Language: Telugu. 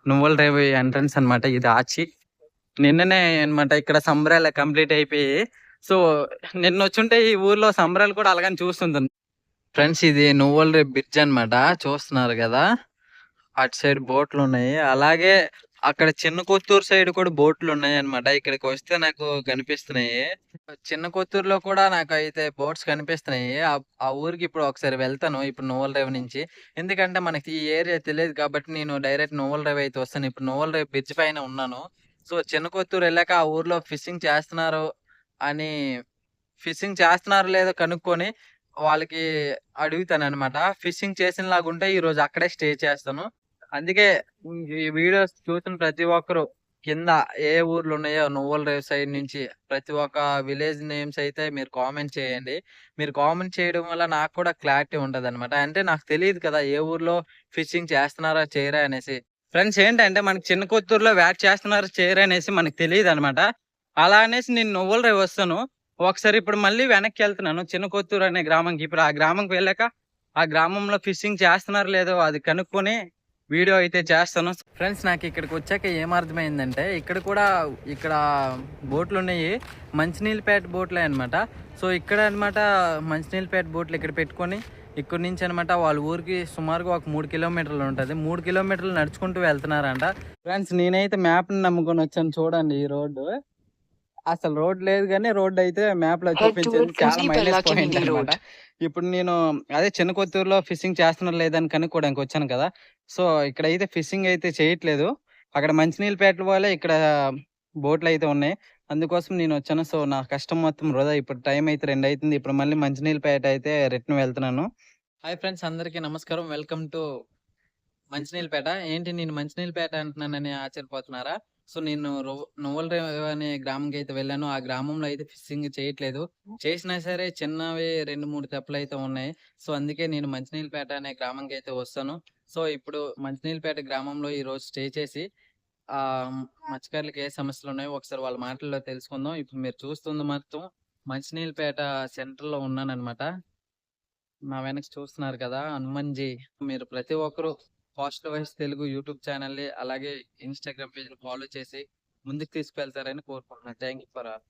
నువ్వుల రేవు ఎంట్రన్స్ అన్నమాట ఇది ఆచి. నిన్ననే అన్నమాట ఇక్కడ సంబరాలు కంప్లీట్ అయిపోయి. సో నిన్న వచ్చుంటే ఈ ఊర్లో సంబరాలు కూడా అలాగని చూస్తుంటాను. ఫ్రెండ్స్ ఇది నువ్వుల రేవు బ్రిడ్జ్ అన్నమాట చూస్తున్నారు కదా. అటు సైడ్ బోట్లు ఉన్నాయి. అలాగే అక్కడ చిన్న కొత్తూరు సైడ్ కూడా బోట్లు ఉన్నాయి అన్నమాట. ఇక్కడికి వస్తే నాకు కనిపిస్తున్నాయి. చిన్న కొత్తూరులో కూడా నాకైతే బోట్స్ కనిపిస్తున్నాయి. ఆ ఊరికి ఇప్పుడు ఒకసారి వెళ్తాను. ఇప్పుడు నువ్వుల రేవు నుంచి. ఎందుకంటే మనకి ఈ ఏరియా తెలియదు కాబట్టి నేను డైరెక్ట్ నువ్వుల రేవు అయితే వస్తాను. ఇప్పుడు నువ్వుల రేవు బ్రిడ్జ్ పైన ఉన్నాను. సో చిన్న కొత్తూరు వెళ్ళాక ఆ ఊర్లో ఫిషింగ్ చేస్తున్నారు అని ఫిషింగ్ లేదో కనుక్కొని వాళ్ళకి అడుగుతానన్నమాట. ఫిషింగ్ చేసినలాగుంటే ఈరోజు అక్కడే స్టే చేస్తాను. అందుకే ఈ వీడియోస్ చూసిన ప్రతి ఒక్కరు కింద ఏ ఊర్లు ఉన్నాయో నువ్వుల రేవు సైడ్ నుంచి ప్రతి ఒక్క విలేజ్ నేమ్స్ అయితే మీరు కామెంట్ చేయండి. మీరు కామెంట్ చేయడం వల్ల నాకు కూడా క్లారిటీ ఉంటదన్నమాట. అంటే నాకు తెలీదు కదా ఏ ఊర్లో ఫిషింగ్ చేస్తున్నారా చేయరా అనేసి. ఫ్రెండ్స్ ఏంటంటే మనకి చిన్న కొత్తూరులో వ్యాట్ చేస్తున్నారా చేయరా అనేసి మనకు తెలీదన్నమాట. అలా అనేసి నేను నువ్వుల రేవు వస్తాను. ఒకసారి ఇప్పుడు మళ్ళీ వెనక్కెళ్తున్నాను. చిన్న కొత్తూరు అనే గ్రామంకి. ఇప్పుడు ఆ గ్రామంకి వెళ్ళాక ఆ గ్రామంలో ఫిషింగ్ చేస్తున్నారో లేదో అది కనుక్కొని వీడియో అయితే చేస్తాను. ఫ్రెండ్స్ నాకు ఇక్కడికి వచ్చాక ఏమర్థమైందంటే ఇక్కడ బోట్లున్నాయి. మంచినీళ్ళపేట బోట్లే అనమాట. సో ఇక్కడ అనమాట మంచినీళ్ళపేట బోట్లు ఇక్కడ పెట్టుకొని ఇక్కడి నుంచి అనమాట వాళ్ళ ఊరికి సుమారుగా ఒక 3 కిలోమీటర్లు ఉంటుంది. 3 కిలోమీటర్లు నడుచుకుంటూ వెళ్తున్నారంట. ఫ్రెండ్స్ నేనైతే మ్యాప్ని నమ్ముకొని వచ్చాను. చూడండి ఈ రోడ్డు. అసలు రోడ్ లేదు గానీ రోడ్ అయితే మ్యాప్‌లో చూపించింది. చాలా మైనస్ పాయింట్ అన్నమాట. ఇప్పుడు నేను అదే చిన్న కొత్తూరులో ఫిషింగ్ చేస్తున్నారో లేదని కనుక్కోవడానికి వచ్చాను కదా. సో ఇక్కడైతే ఫిషింగ్ అయితే చేయట్లేదు. అక్కడ మంచినీళ్ళపేటల వాళ్ళే ఇక్కడ బోట్‌లయితే ఉన్నాయి. అందుకోసం నేనొచ్చాను. సో నా కష్టం మొత్తం వృధా. ఇప్పుడు టైం అయితే 2 అయితుంది. ఇప్పుడు మళ్ళీ మంచినీళ్ళపేట అయితే రిటర్న్ వెళ్తున్నాను. హాయ్ ఫ్రెండ్స్ అందరికీ నమస్కారం. Welcome to Manchineellapeta. ఏంటి నేను మంచినీళ్ళపేట అంటున్నానని ఆశ్చర్యపోతున్నారా? సో నేను నువ్వుల రేవు అనే గ్రామంకైతే వెళ్ళాను. ఆ గ్రామంలో అయితే ఫిషింగ్ చేయట్లేదు. చేసినా సరే చిన్నవి 2, 3 తెప్పలైతే ఉన్నాయి. సో అందుకే నేను మంచినీళ్ళపేట అనే గ్రామంకైతే వస్తాను. సో ఇప్పుడు మంచినీళ్ళపేట గ్రామంలో ఈరోజు స్టే చేసి మత్స్యకారులకి ఏ సమస్యలున్నాయో ఒకసారి వాళ్ళ మాటల్లో తెలుసుకుందాం. ఇప్పుడు మీరు చూస్తుంది మొత్తం మంచినీళ్ళపేట సెంటర్‌లో ఉన్నాననమాట. నా వెనక చూస్తున్నారు కదా హనుమాన్‌జీ. మీరు ప్రతి ఒక్కరు పాజిటివ్ వైబ్స్ తెలుగు యూట్యూబ్ ఛానల్‌ని అలాగే ఇన్‌స్టాగ్రామ్ పేజ్‌ని ఫాలో చేసి ముందుకు తీసుకువెళ్తారని కోరుకుంటున్నాను. Thank you for all.